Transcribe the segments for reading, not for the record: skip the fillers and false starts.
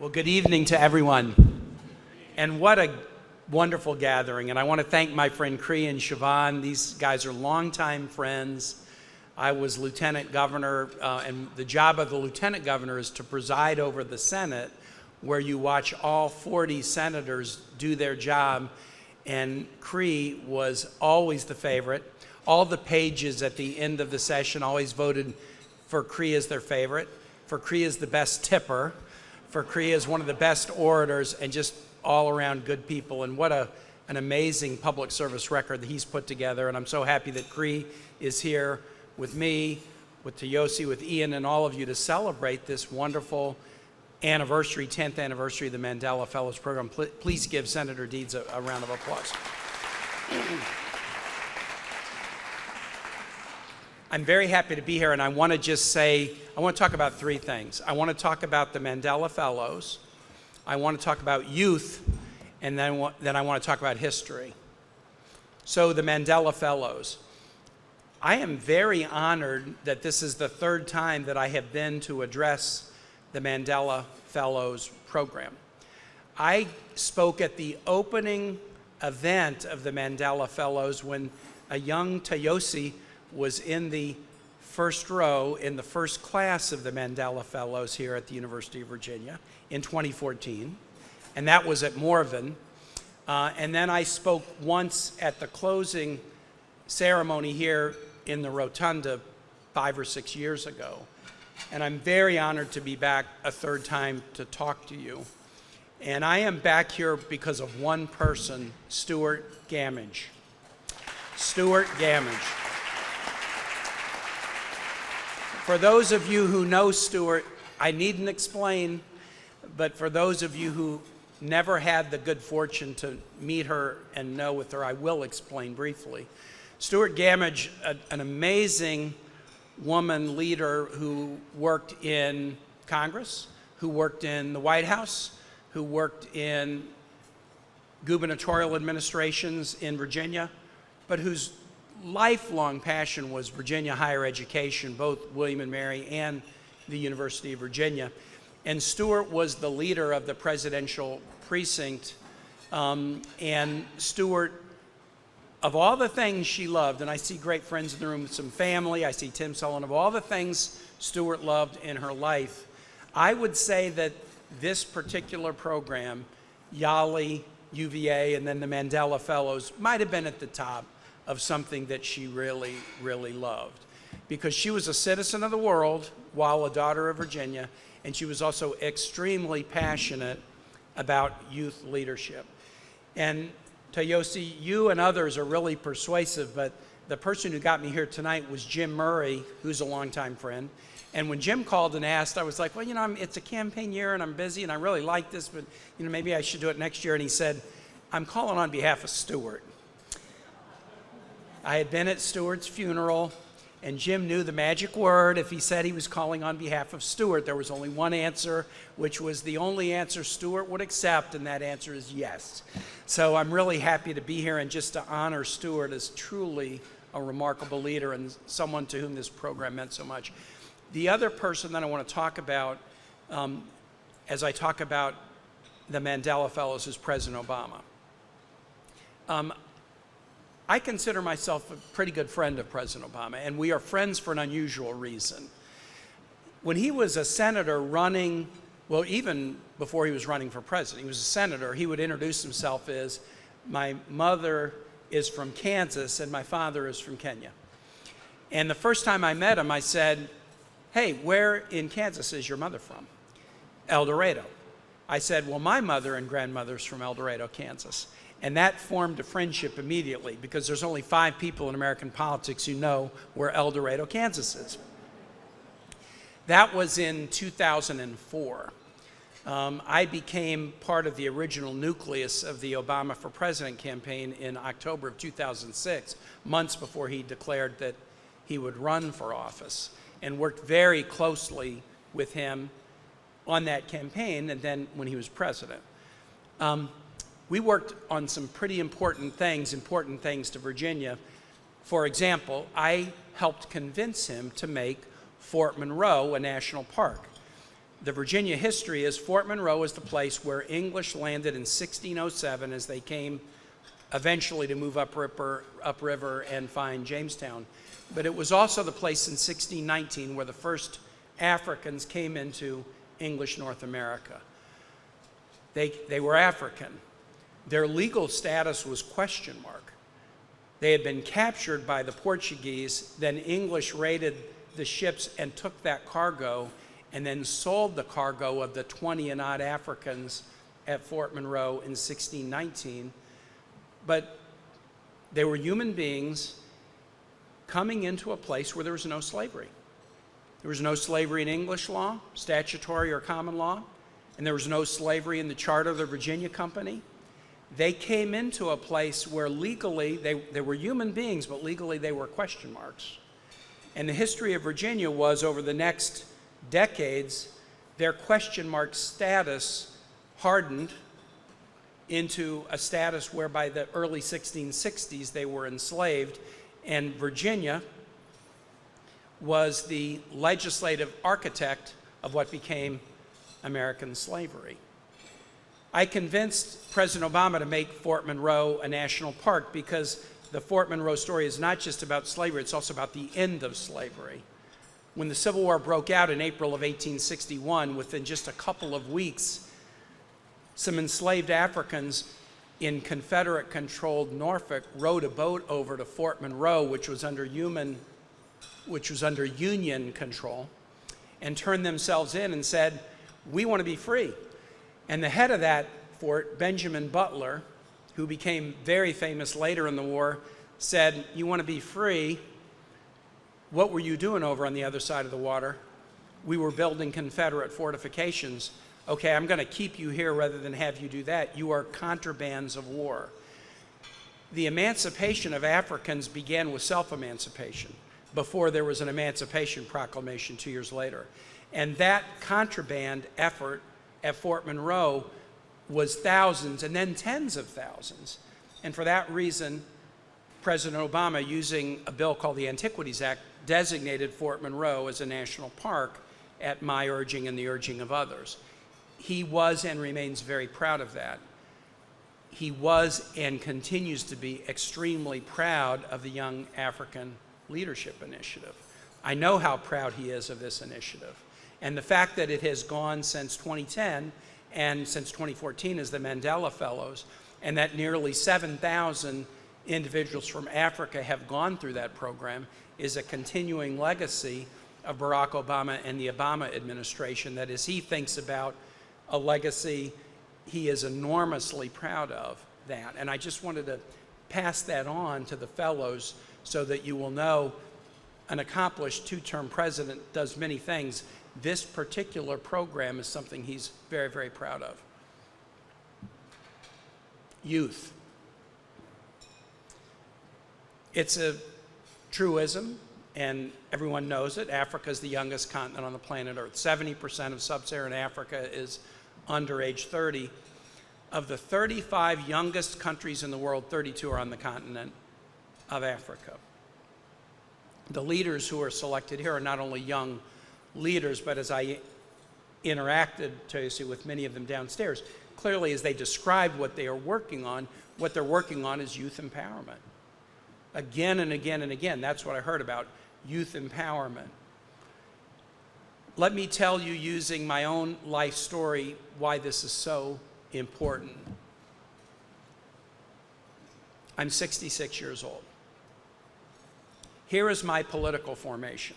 Well, good evening to everyone. And what a wonderful gathering. And I want to thank my friend Cree and Siobhan. These guys are longtime friends. I was lieutenant governor, and the job of the lieutenant governor is to preside over the Senate, where you watch all 40 senators do their job. And Cree was always the favorite. All the pages at the end of the session always voted for Cree as their favorite, for Cree as the best tipper, for Cree as one of the best orators, and just all around good people. And what an amazing public service record that he's put together. And I'm so happy that Cree is here with me, with Tayosi, with Ian, and all of you to celebrate this wonderful anniversary, 10th anniversary of the Mandela Fellows Program. Please give Senator Deeds a round of applause. I'm very happy to be here, and I want to just say, I want to talk about three things. I want to talk about the Mandela Fellows, I want to talk about youth, and then I want to talk about history. So the Mandela Fellows. I am very honored that this is the third time that I have been to address the Mandela Fellows program. I spoke at the opening event of the Mandela Fellows when a young Tayosi was in the first row in the first class of the Mandela Fellows here at the University of Virginia in 2014, and that was at Morven. And then I spoke once at the closing ceremony here in the Rotunda 5 or 6 years ago. And I'm very honored to be back a third time to talk to you. And I am back here because of one person, Stuart Gamage. Stuart Gamage. For those of you who know Stuart, I needn't explain, but for those of you who never had the good fortune to meet her and know with her, I will explain briefly. Stuart Gamage, an amazing woman leader who worked in Congress, who worked in the White House, who worked in gubernatorial administrations in Virginia, but whose lifelong passion was Virginia higher education, both William and Mary and the University of Virginia. And Stuart was the leader of the Presidential Precinct. And Stuart, of all the things she loved, and I see great friends in the room, some family, I see Tim Sullivan, of all the things Stuart loved in her life, I would say that this particular program, YALI, UVA, and then the Mandela Fellows, might have been at the top of something that she really, really loved. Because she was a citizen of the world while a daughter of Virginia, and she was also extremely passionate about youth leadership. And Tayosi, you and others are really persuasive, but the person who got me here tonight was Jim Murray, who's a longtime friend. And when Jim called and asked, I was like, well, you know, it's a campaign year and I'm busy and I really like this, but you know, maybe I should do it next year. And he said, I'm calling on behalf of Stuart. I had been at Stuart's funeral, and Jim knew the magic word. If he said he was calling on behalf of Stuart, there was only one answer, which was the only answer Stuart would accept, and that answer is yes. So I'm really happy to be here and just to honor Stuart as truly a remarkable leader and someone to whom this program meant so much. The other person that I want to talk about as I talk about the Mandela Fellows is President Obama. I consider myself a pretty good friend of President Obama, and we are friends for an unusual reason. When he was a senator running, well, even before he was running for president, he was a senator, he would introduce himself as, my mother is from Kansas and my father is from Kenya. And the first time I met him, I said, hey, where in Kansas is your mother from? El Dorado. I said, well, my mother and grandmother's from El Dorado, Kansas. And that formed a friendship immediately because there's only 5 people in American politics who know where El Dorado, Kansas is. That was in 2004. I became part of the original nucleus of the Obama for President campaign in October of 2006, months before he declared that he would run for office, and worked very closely with him on that campaign and then when he was president. We worked on some pretty important things to Virginia. For example, I helped convince him to make Fort Monroe a national park. The Virginia history is Fort Monroe is the place where English landed in 1607 as they came eventually to move upriver and find Jamestown. But it was also the place in 1619 where the first Africans came into English North America. They were African. Their legal status was question mark. They had been captured by the Portuguese, then English raided the ships and took that cargo and then sold the cargo of the 20 and odd Africans at Fort Monroe in 1619. But they were human beings coming into a place where there was no slavery. There was no slavery in English law, statutory or common law, and there was no slavery in the charter of the Virginia Company. They came into a place where legally they were human beings, but legally they were question marks. And the history of Virginia was, over the next decades, their question mark status hardened into a status where by the early 1660s they were enslaved, and Virginia was the legislative architect of what became American slavery. I convinced President Obama to make Fort Monroe a national park because the Fort Monroe story is not just about slavery, it's also about the end of slavery. When the Civil War broke out in April of 1861, within just a couple of weeks, some enslaved Africans in Confederate-controlled Norfolk rowed a boat over to Fort Monroe, which was under Union control, and turned themselves in and said, "We want to be free." And the head of that fort, Benjamin Butler, who became very famous later in the war, said, "You want to be free? What were you doing over on the other side of the water?" "We were building Confederate fortifications." "Okay, I'm going to keep you here rather than have you do that. You are contrabands of war." The emancipation of Africans began with self-emancipation before there was an Emancipation Proclamation 2 years later. And that contraband effort at Fort Monroe was thousands and then tens of thousands. And for that reason, President Obama, using a bill called the Antiquities Act, designated Fort Monroe as a national park at my urging and the urging of others. He was and remains very proud of that. He was and continues to be extremely proud of the Young African Leadership Initiative. I know how proud he is of this initiative. And the fact that it has gone since 2010 and since 2014 as the Mandela Fellows, and that nearly 7,000 individuals from Africa have gone through that program, is a continuing legacy of Barack Obama and the Obama administration. That as he thinks about a legacy, he is enormously proud of that. And I just wanted to pass that on to the fellows so that you will know an accomplished two-term president does many things. This particular program is something he's very, very proud of. Youth. It's a truism, and everyone knows it. Africa is the youngest continent on the planet Earth. 70% of sub-Saharan Africa is under age 30. Of the 35 youngest countries in the world, 32 are on the continent of Africa. The leaders who are selected here are not only young leaders, but as I interacted, Tracy, with many of them downstairs, clearly as they described what they are working on, what they're working on is youth empowerment. Again and again and again, that's what I heard about, youth empowerment. Let me tell you, using my own life story, why this is so important. I'm 66 years old. Here is my political formation.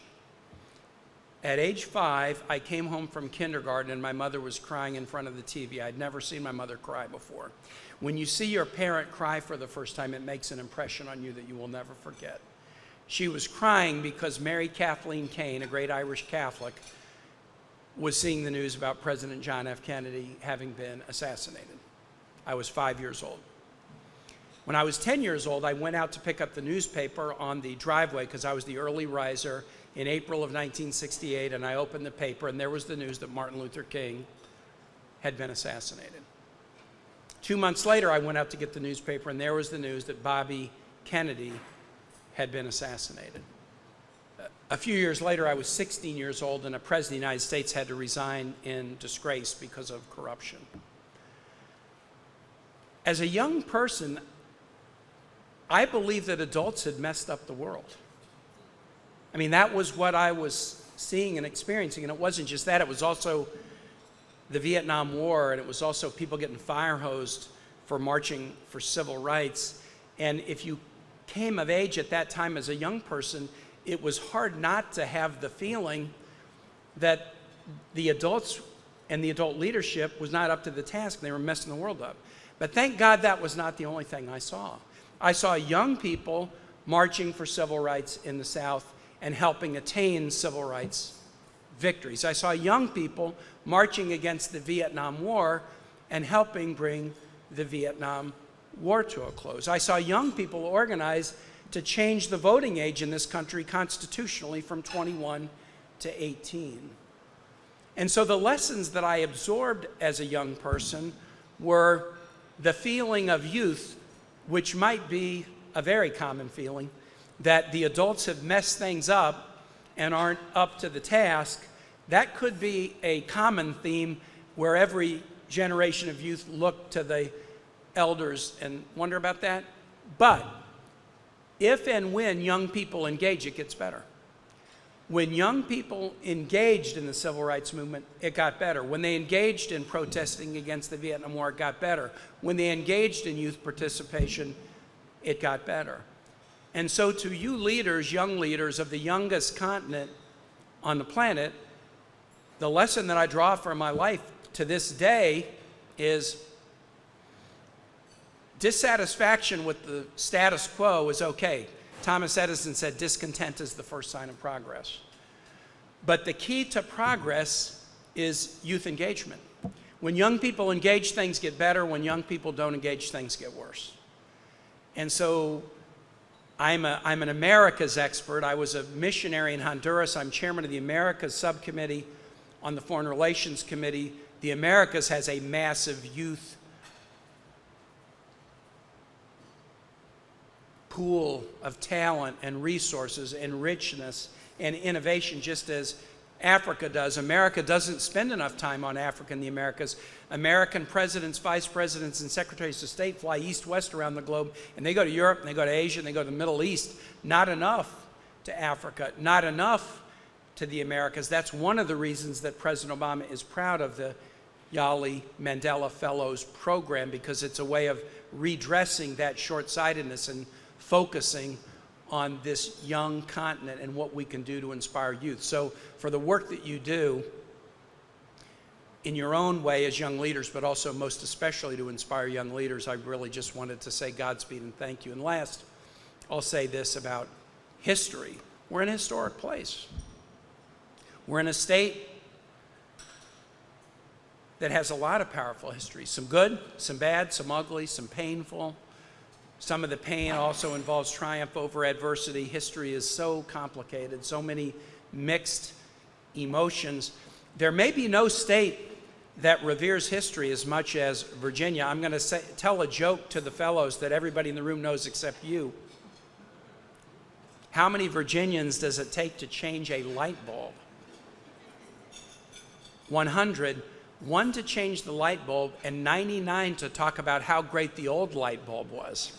At age 5, I came home from kindergarten and my mother was crying in front of the TV. I'd never seen my mother cry before. When you see your parent cry for the first time, it makes an impression on you that you will never forget. She was crying because Mary Kathleen Kaine, a great Irish Catholic, was seeing the news about President John F. Kennedy having been assassinated. I was 5 years old. When I was 10 years old, I went out to pick up the newspaper on the driveway because I was the early riser in April of 1968, and I opened the paper, and there was the news that Martin Luther King had been assassinated. 2 months later, I went out to get the newspaper, and there was the news that Bobby Kennedy had been assassinated. A few years later, I was 16 years old, and a president of the United States had to resign in disgrace because of corruption. As a young person, I believed that adults had messed up the world. I mean, that was what I was seeing and experiencing, and it wasn't just that. It was also the Vietnam War, and it was also people getting fire hosed for marching for civil rights. And if you came of age at that time as a young person, it was hard not to have the feeling that the adults and the adult leadership was not up to the task. They were messing the world up. But thank God that was not the only thing I saw. I saw young people marching for civil rights in the South and helping attain civil rights victories. I saw young people marching against the Vietnam War and helping bring the Vietnam War to a close. I saw young people organize to change the voting age in this country constitutionally from 21 to 18. And so the lessons that I absorbed as a young person were the feeling of youth, which might be a very common feeling, that the adults have messed things up and aren't up to the task. That could be a common theme where every generation of youth look to the elders and wonder about that. But if and when young people engage, it gets better. When young people engaged in the civil rights movement, it got better. When they engaged in protesting against the Vietnam War, it got better. When they engaged in youth participation, it got better. And so to you leaders, young leaders of the youngest continent on the planet, the lesson that I draw from my life to this day is dissatisfaction with the status quo is okay. Thomas Edison said discontent is the first sign of progress. But the key to progress is youth engagement. When young people engage, things get better. When young people don't engage, things get worse. And so I'm an Americas expert. I was a missionary in Honduras. I'm chairman of the Americas subcommittee on the Foreign Relations Committee. The Americas has a massive youth pool of talent and resources and richness and innovation, just as Africa does. America doesn't spend enough time on Africa and the Americas. American presidents, vice presidents, and secretaries of state fly east-west around the globe, and they go to Europe, and they go to Asia, and they go to the Middle East. Not enough to Africa, not enough to the Americas. That's one of the reasons that President Obama is proud of the Yali Mandela Fellows program, because it's a way of redressing that short-sightedness and focusing on this young continent and what we can do to inspire youth. So for the work that you do in your own way as young leaders, but also most especially to inspire young leaders, I really just wanted to say Godspeed and thank you. And last, I'll say this about history. We're in a historic place. We're in a state that has a lot of powerful history, some good, some bad, some ugly, some painful. Some of the pain also involves triumph over adversity. History is so complicated, so many mixed emotions. There may be no state that reveres history as much as Virginia. I'm going to tell a joke to the fellows that everybody in the room knows except you. How many Virginians does it take to change a light bulb? 100. 1 to change the light bulb, and 99 to talk about how great the old light bulb was.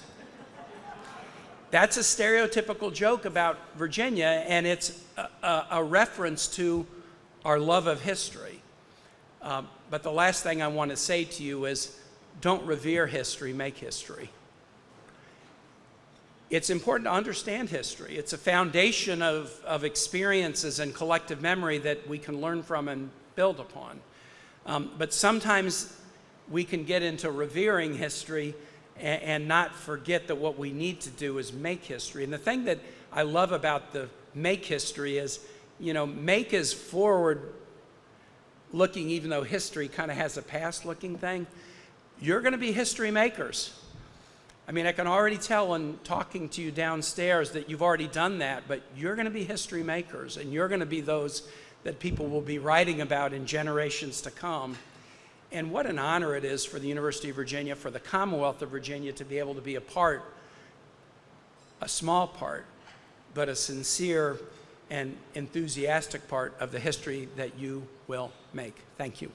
That's a stereotypical joke about Virginia, and it's a reference to our love of history. But the last thing I want to say to you is, don't revere history, make history. It's important to understand history. It's a foundation of experiences and collective memory that we can learn from and build upon. But sometimes we can get into revering history and not forget that what we need to do is make history. And the thing that I love about the make history is, make is forward looking, even though history kind of has a past looking thing. You're going to be history makers. I mean, I can already tell in talking to you downstairs that you've already done that, but you're going to be history makers, and you're going to be those that people will be writing about in generations to come. And what an honor it is for the University of Virginia, for the Commonwealth of Virginia, to be able to be a small part, but a sincere and enthusiastic part of the history that you will make. Thank you.